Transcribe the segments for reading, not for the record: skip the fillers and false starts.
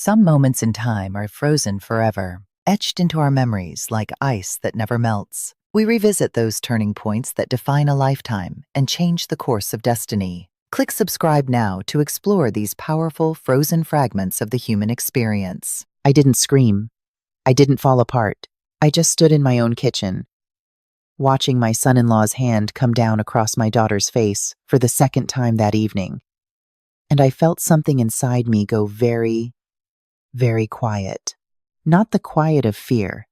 Some moments in time are frozen forever, etched into our memories like ice that never melts. We revisit those turning points that define a lifetime and change the course of destiny. Click subscribe now to explore these powerful, frozen fragments of the human experience. I didn't scream. I didn't fall apart. I just stood in my own kitchen, watching my son-in-law's hand come down across my daughter's face for the second time that evening. And I felt something inside me go very, very quiet. Not the quiet of fear,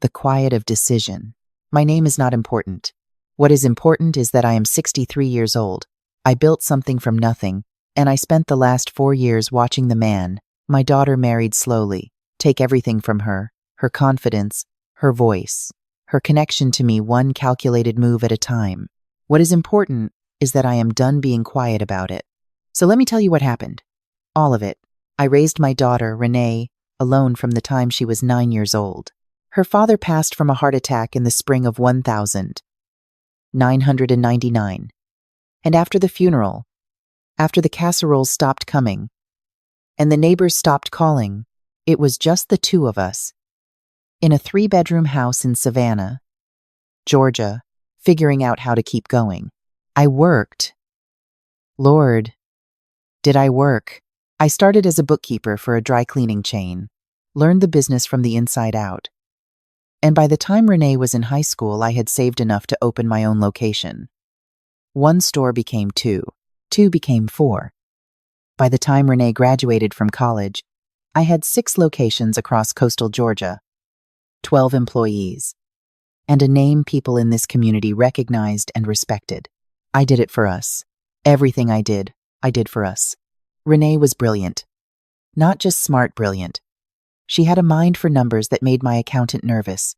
the quiet of decision. My name is not important. What is important is that I am 63 years old. I built something from nothing, and I spent the last 4 years watching the man my daughter married slowly take everything from her confidence, her voice, her connection to me, one calculated move at a time. What is important is that I am done being quiet about it. So let me tell you what happened. All of it. I raised my daughter, Renee, alone from the time she was 9 years old. Her father passed from a heart attack in the spring of 1999. And after the funeral, after the casseroles stopped coming, and the neighbors stopped calling, it was just the two of us, in a 3-bedroom house in Savannah, Georgia, figuring out how to keep going. I worked. Lord, did I work? I started as a bookkeeper for a dry cleaning chain, learned the business from the inside out. And by the time Renee was in high school, I had saved enough to open my own location. 1 store became 2. 2 became 4. By the time Renee graduated from college, I had 6 locations across coastal Georgia, 12 employees, and a name people in this community recognized and respected. I did it for us. Everything I did for us. Renee was brilliant. Not just smart brilliant. She had a mind for numbers that made my accountant nervous,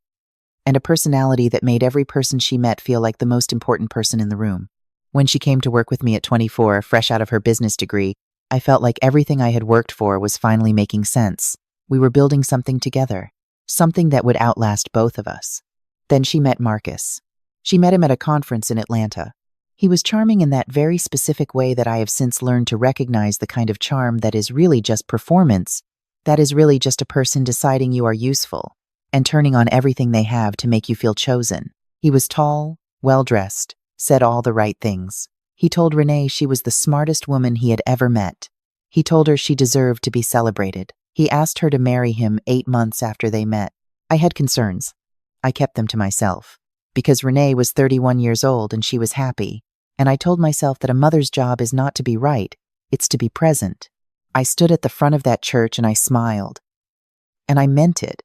and a personality that made every person she met feel like the most important person in the room. When she came to work with me at 24, fresh out of her business degree, I felt like everything I had worked for was finally making sense. We were building something together, something that would outlast both of us. Then she met Marcus. She met him at a conference in Atlanta. He was charming in that very specific way that I have since learned to recognize the kind of charm that is really just performance, that is really just a person deciding you are useful and turning on everything they have to make you feel chosen. He was tall, well-dressed, said all the right things. He told Renee she was the smartest woman he had ever met. He told her she deserved to be celebrated. He asked her to marry him 8 months after they met. I had concerns. I kept them to myself, because Renee was 31 years old and she was happy, and I told myself that a mother's job is not to be right, it's to be present. I stood at the front of that church and I smiled. And I meant it,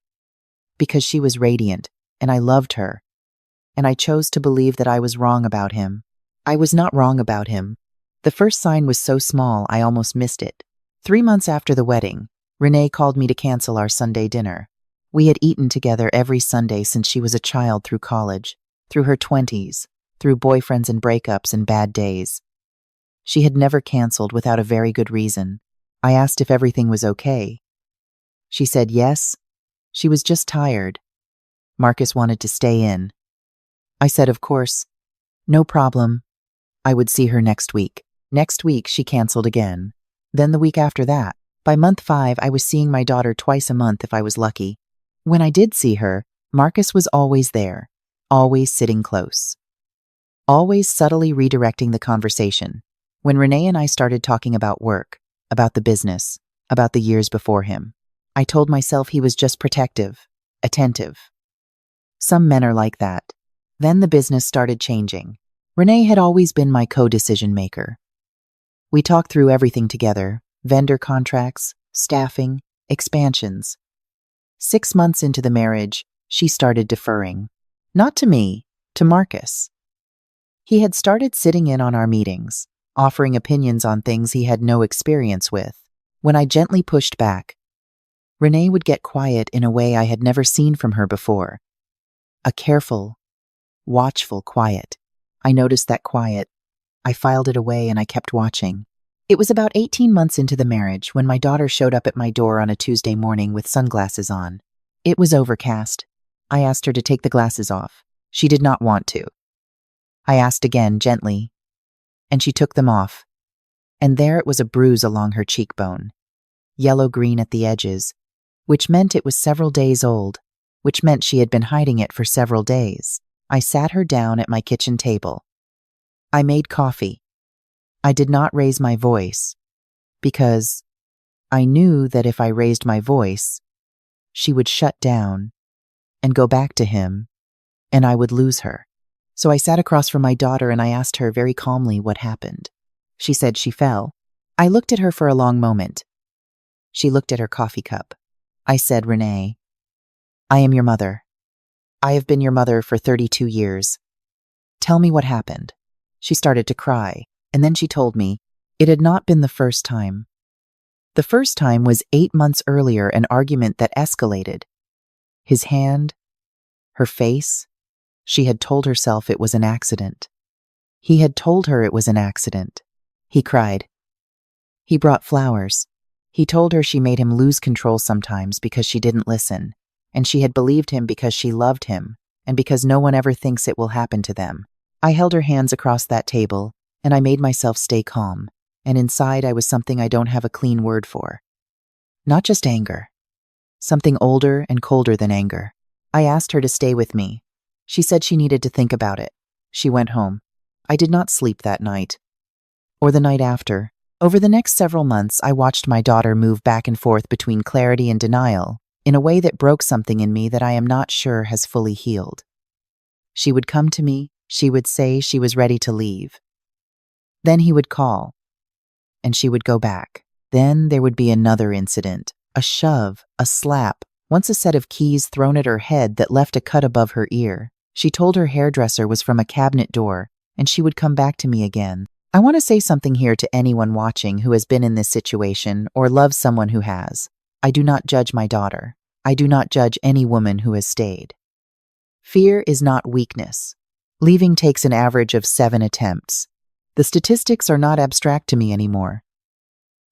because she was radiant, and I loved her, and I chose to believe that I was wrong about him. I was not wrong about him. The first sign was so small I almost missed it. 3 months after the wedding, Renee called me to cancel our Sunday dinner. We had eaten together every Sunday since she was a child, through college, through her 20s, through boyfriends and breakups and bad days. She had never canceled without a very good reason. I asked if everything was okay. She said yes. She was just tired. Marcus wanted to stay in. I said, of course, no problem. I would see her next week. Next week, she canceled again. Then the week after that. By month 5, I was seeing my daughter twice a month if I was lucky. When I did see her, Marcus was always there, always sitting close, always subtly redirecting the conversation. When Renee and I started talking about work, about the business, about the years before him, I told myself he was just protective, attentive. Some men are like that. Then the business started changing. Renee had always been my co-decision maker. We talked through everything together: vendor contracts, staffing, expansions. 6 months into the marriage, she started deferring. Not to me, to Marcus. He had started sitting in on our meetings, offering opinions on things he had no experience with. When I gently pushed back, Renee would get quiet in a way I had never seen from her before. A careful, watchful quiet. I noticed that quiet. I filed it away and I kept watching. It was about 18 months into the marriage when my daughter showed up at my door on a Tuesday morning with sunglasses on. It was overcast. I asked her to take the glasses off. She did not want to. I asked again, gently, and she took them off. And there it was, a bruise along her cheekbone. yellow-green at the edges, which meant it was several days old, which meant she had been hiding it for several days. I sat her down at my kitchen table. I made coffee. I did not raise my voice, because I knew that if I raised my voice, she would shut down and go back to him, and I would lose her. So I sat across from my daughter and I asked her very calmly what happened. She said she fell. I looked at her for a long moment. She looked at her coffee cup. I said, Renee, I am your mother. I have been your mother for 32 years. Tell me what happened. She started to cry, and then she told me it had not been the first time. The first time was 8 months earlier, an argument that escalated. His hand, her face. She had told herself it was an accident. He had told her it was an accident. He cried. He brought flowers. He told her she made him lose control sometimes because she didn't listen, and she had believed him because she loved him, and because no one ever thinks it will happen to them. I held her hands across that table, and I made myself stay calm, and inside I was something I don't have a clean word for. Not just anger. Something older and colder than anger. I asked her to stay with me. She said she needed to think about it. She went home. I did not sleep that night, or the night after. Over the next several months, I watched my daughter move back and forth between clarity and denial in a way that broke something in me that I am not sure has fully healed. She would come to me. She would say she was ready to leave. Then he would call, and she would go back. Then there would be another incident, a shove, a slap, once a set of keys thrown at her head that left a cut above her ear. She told her hairdresser was from a cabinet door, and she would come back to me again. I want to say something here to anyone watching who has been in this situation or loves someone who has. I do not judge my daughter. I do not judge any woman who has stayed. Fear is not weakness. Leaving takes an average of 7 attempts. The statistics are not abstract to me anymore.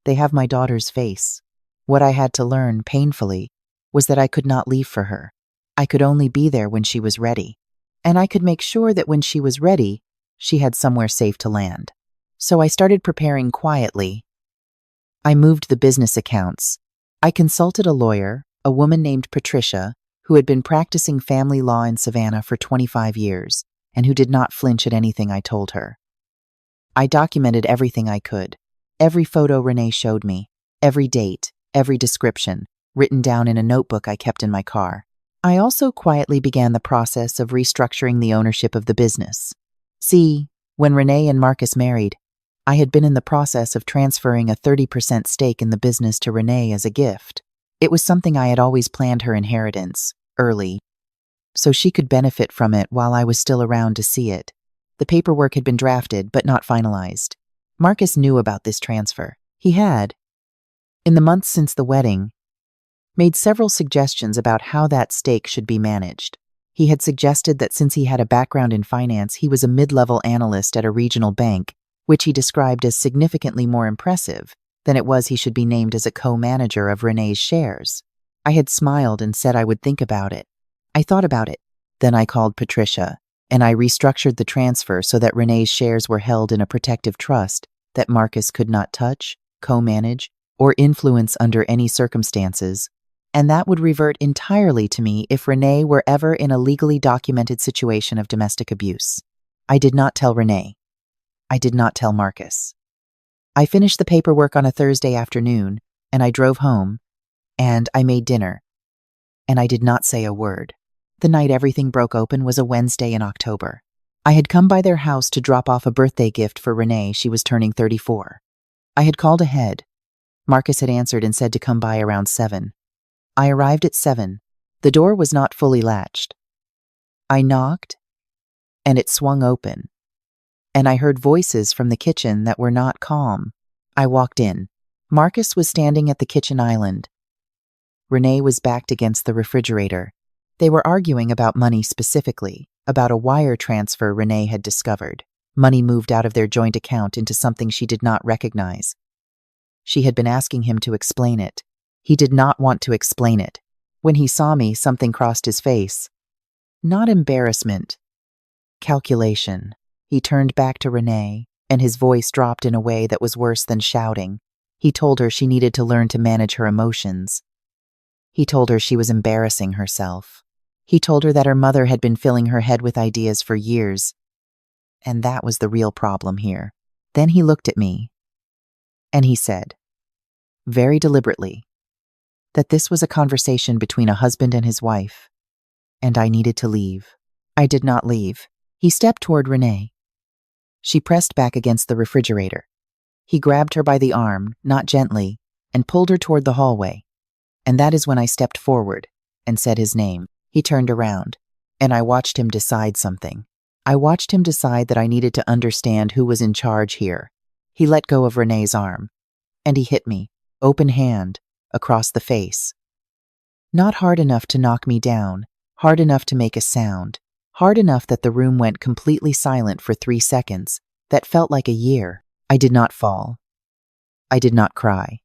They have my daughter's face. What I had to learn, painfully, was that I could not leave for her. I could only be there when she was ready. And I could make sure that when she was ready, she had somewhere safe to land. So I started preparing quietly. I moved the business accounts. I consulted a lawyer, a woman named Patricia, who had been practicing family law in Savannah for 25 years, and who did not flinch at anything I told her. I documented everything I could. Every photo Renee showed me, every date, every description, written down in a notebook I kept in my car. I also quietly began the process of restructuring the ownership of the business. See, when Renee and Marcus married, I had been in the process of transferring a 30% stake in the business to Renee as a gift. It was something I had always planned her inheritance, early, so she could benefit from it while I was still around to see it. The paperwork had been drafted, but not finalized. Marcus knew about this transfer. He had, in the months since the wedding, made several suggestions about how that stake should be managed. He had suggested that since he had a background in finance, he was a mid-level analyst at a regional bank, which he described as significantly more impressive than it was he should be named as a co-manager of Renee's shares. I had smiled and said I would think about it. I thought about it. Then I called Patricia, and I restructured the transfer so that Renee's shares were held in a protective trust that Marcus could not touch, co-manage, or influence under any circumstances, and that would revert entirely to me if Renee were ever in a legally documented situation of domestic abuse. I did not tell Renee. I did not tell Marcus. I finished the paperwork on a Thursday afternoon, and I drove home, and I made dinner, and I did not say a word. The night everything broke open was a Wednesday in October. I had come by their house to drop off a birthday gift for Renee. She was turning 34. I had called ahead. Marcus had answered and said to come by around 7. I arrived at 7. The door was not fully latched. I knocked, and it swung open, and I heard voices from the kitchen that were not calm. I walked in. Marcus was standing at the kitchen island. Renee was backed against the refrigerator. They were arguing about money, specifically, about a wire transfer Renee had discovered. Money moved out of their joint account into something she did not recognize. She had been asking him to explain it. He did not want to explain it. When he saw me, something crossed his face. Not embarrassment. Calculation. He turned back to Renee, and his voice dropped in a way that was worse than shouting. He told her she needed to learn to manage her emotions. He told her she was embarrassing herself. He told her that her mother had been filling her head with ideas for years, and that was the real problem here. Then he looked at me, and he said, very deliberately, that this was a conversation between a husband and his wife, and I needed to leave. I did not leave. He stepped toward Renee. She pressed back against the refrigerator. He grabbed her by the arm, not gently, and pulled her toward the hallway. And that is when I stepped forward and said his name. He turned around, and I watched him decide something. I watched him decide that I needed to understand who was in charge here. He let go of Renee's arm, and he hit me, open hand, across the face. Not hard enough to knock me down, hard enough to make a sound, hard enough that the room went completely silent for 3 seconds. That felt like a year. I did not fall. I did not cry.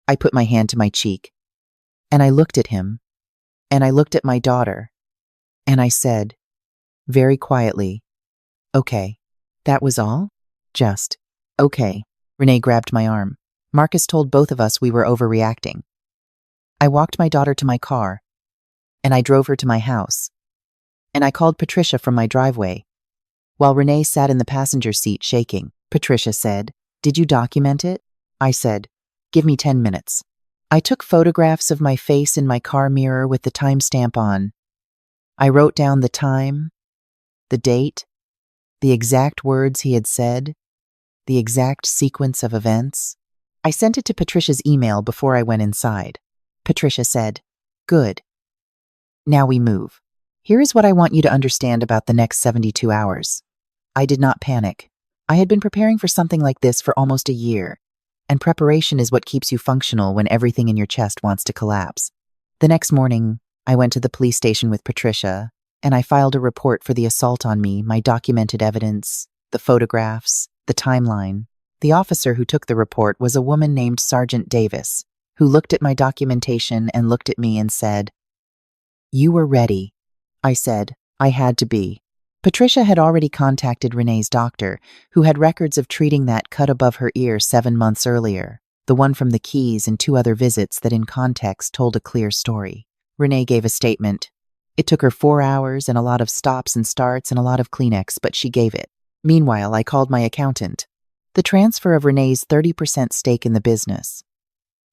I put my hand to my cheek, and I looked at him, and I looked at my daughter, and I said, very quietly, okay. That was all? Just, okay. Renee grabbed my arm. Marcus told both of us we were overreacting. I walked my daughter to my car, and I drove her to my house, and I called Patricia from my driveway, while Renee sat in the passenger seat shaking. Patricia said, did you document it? I said, give me 10 minutes. I took photographs of my face in my car mirror with the timestamp on. I wrote down the time, the date, the exact words he had said, the exact sequence of events. I sent it to Patricia's email before I went inside. Patricia said, good. Now we move. Here is what I want you to understand about the next 72 hours. I did not panic. I had been preparing for something like this for almost a year, and preparation is what keeps you functional when everything in your chest wants to collapse. The next morning, I went to the police station with Patricia, and I filed a report for the assault on me, my documented evidence, the photographs, the timeline. The officer who took the report was a woman named Sergeant Davis, who looked at my documentation and looked at me and said, you were ready. I said, I had to be. Patricia had already contacted Renee's doctor, who had records of treating that cut above her ear 7 months earlier, the one from the Keys and 2 other visits that in context told a clear story. Renee gave a statement. It took her 4 hours and a lot of stops and starts and a lot of Kleenex, but she gave it. Meanwhile, I called my accountant. The transfer of Renee's 30% stake in the business,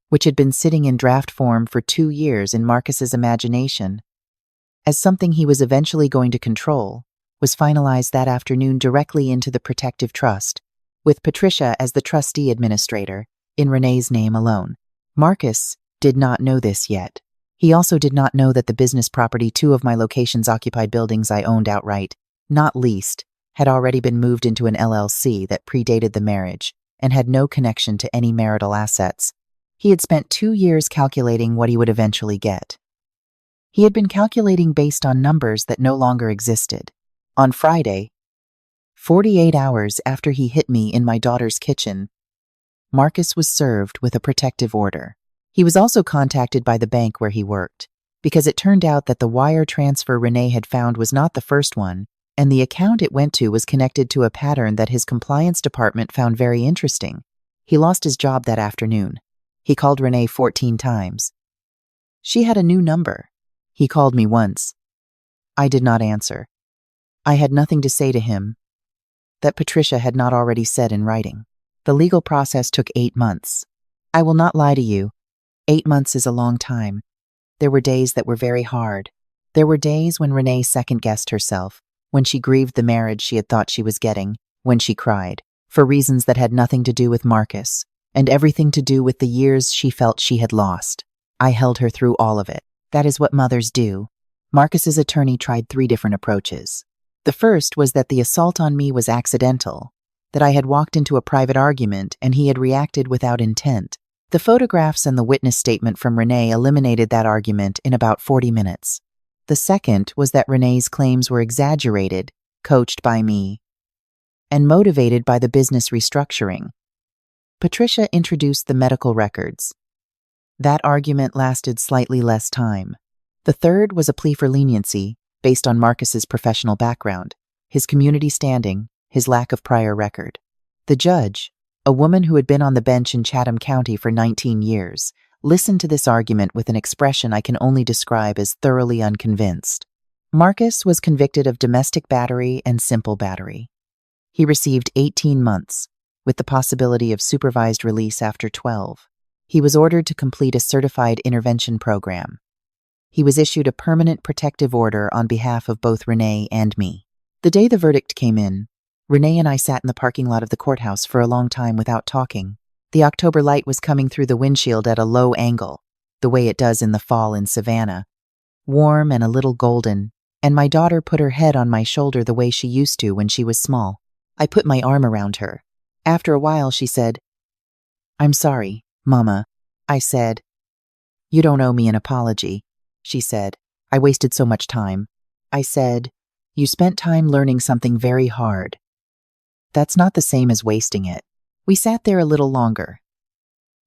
which had been sitting in draft form for 2 years in Marcus's imagination, as something he was eventually going to control, was finalized that afternoon directly into the protective trust, with Patricia as the trustee administrator, in Renee's name alone. Marcus did not know this yet. He also did not know that the business property 2 of my locations occupied buildings I owned outright, not leased, had already been moved into an LLC that predated the marriage and had no connection to any marital assets. He had spent 2 years calculating what he would eventually get. He had been calculating based on numbers that no longer existed. On Friday, 48 hours after he hit me in my daughter's kitchen, Marcus was served with a protective order. He was also contacted by the bank where he worked, because it turned out that the wire transfer Renee had found was not the first one, and the account it went to was connected to a pattern that his compliance department found very interesting. He lost his job that afternoon. He called Renee 14 times. She had a new number. He called me once. I did not answer. I had nothing to say to him that Patricia had not already said in writing. The legal process took 8 months. I will not lie to you. 8 months is a long time. There were days that were very hard. There were days when Renee second-guessed herself, when she grieved the marriage she had thought she was getting, when she cried, for reasons that had nothing to do with Marcus, and everything to do with the years she felt she had lost. I held her through all of it. That is what mothers do. Marcus's attorney tried 3 different approaches. The first was that the assault on me was accidental, that I had walked into a private argument and he had reacted without intent. The photographs and the witness statement from Renee eliminated that argument in about 40 minutes. The second was that Renee's claims were exaggerated, coached by me, and motivated by the business restructuring. Patricia introduced the medical records. That argument lasted slightly less time. The third was a plea for leniency, based on Marcus's professional background, his community standing, his lack of prior record. The judge, a woman who had been on the bench in Chatham County for 19 years, listened to this argument with an expression I can only describe as thoroughly unconvinced. Marcus was convicted of domestic battery and simple battery. He received 18 months, with the possibility of supervised release after 12. He was ordered to complete a certified intervention program. He was issued a permanent protective order on behalf of both Renee and me. The day the verdict came in, Renee and I sat in the parking lot of the courthouse for a long time without talking. The October light was coming through the windshield at a low angle, the way it does in the fall in Savannah, warm and a little golden, and my daughter put her head on my shoulder the way she used to when she was small. I put my arm around her. After a while, she said, "I'm sorry, Mama." I said, "You don't owe me an apology." She said, "I wasted so much time." I said, "You spent time learning something very hard. That's not the same as wasting it." We sat there a little longer.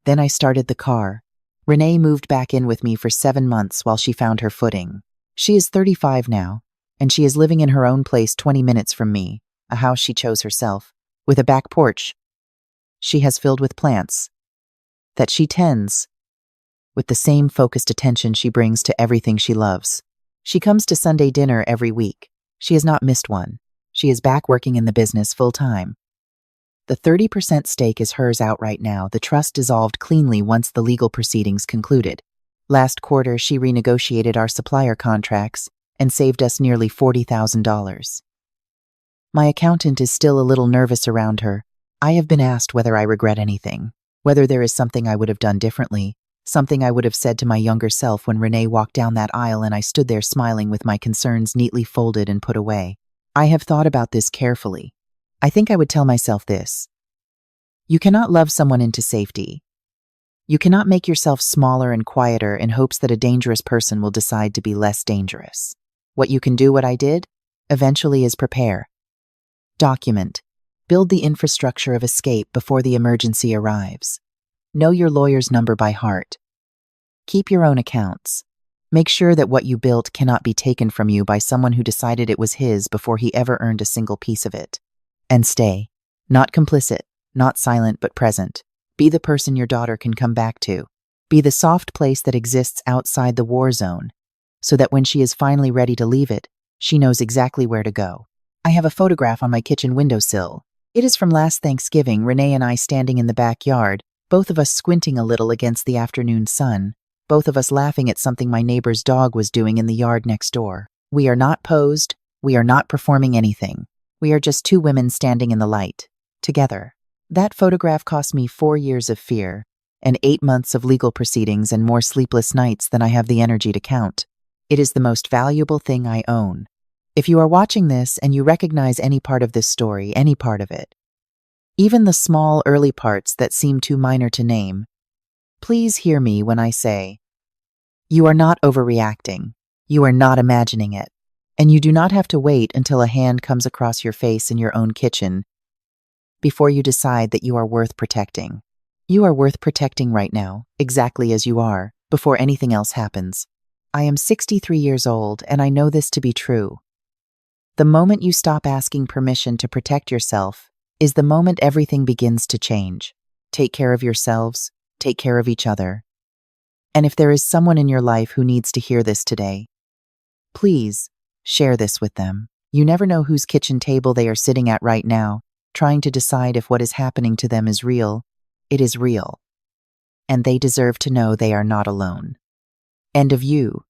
Then I started the car. Renee moved back in with me for 7 months while she found her footing. She is 35 now, and she is living in her own place 20 minutes from me, a house she chose herself, with a back porch she has filled with plants that she tends with the same focused attention she brings to everything she loves. She comes to Sunday dinner every week. She has not missed one. She is back working in the business full-time. The 30% stake is hers outright now. The trust dissolved cleanly once the legal proceedings concluded. Last quarter, she renegotiated our supplier contracts and saved us nearly $40,000. My accountant is still a little nervous around her. I have been asked whether I regret anything, whether there is something I would have done differently, something I would have said to my younger self when Renee walked down that aisle and I stood there smiling with my concerns neatly folded and put away. I have thought about this carefully. I think I would tell myself this: you cannot love someone into safety. You cannot make yourself smaller and quieter in hopes that a dangerous person will decide to be less dangerous. What you can do, what I did, eventually, is prepare. Document. Build the infrastructure of escape before the emergency arrives. Know your lawyer's number by heart. Keep your own accounts. Make sure that what you built cannot be taken from you by someone who decided it was his before he ever earned a single piece of it. And stay. Not complicit, not silent but present. Be the person your daughter can come back to. Be the soft place that exists outside the war zone, so that when she is finally ready to leave it, she knows exactly where to go. I have a photograph on my kitchen windowsill. It is from last Thanksgiving, Renee and I standing in the backyard, both of us squinting a little against the afternoon sun, both of us laughing at something my neighbor's dog was doing in the yard next door. We are not posed. We are not performing anything. We are just two women standing in the light, together. That photograph cost me 4 years of fear, and 8 months of legal proceedings and more sleepless nights than I have the energy to count. It is the most valuable thing I own. If you are watching this and you recognize any part of this story, any part of it, even the small early parts that seem too minor to name, please hear me when I say, you are not overreacting, you are not imagining it, and you do not have to wait until a hand comes across your face in your own kitchen before you decide that you are worth protecting. You are worth protecting right now, exactly as you are, before anything else happens. I am 63 years old, and I know this to be true. The moment you stop asking permission to protect yourself is the moment everything begins to change. Take care of yourselves, take care of each other. And if there is someone in your life who needs to hear this today, please share this with them. You never know whose kitchen table they are sitting at right now, trying to decide if what is happening to them is real. It is real. And they deserve to know they are not alone. End of you.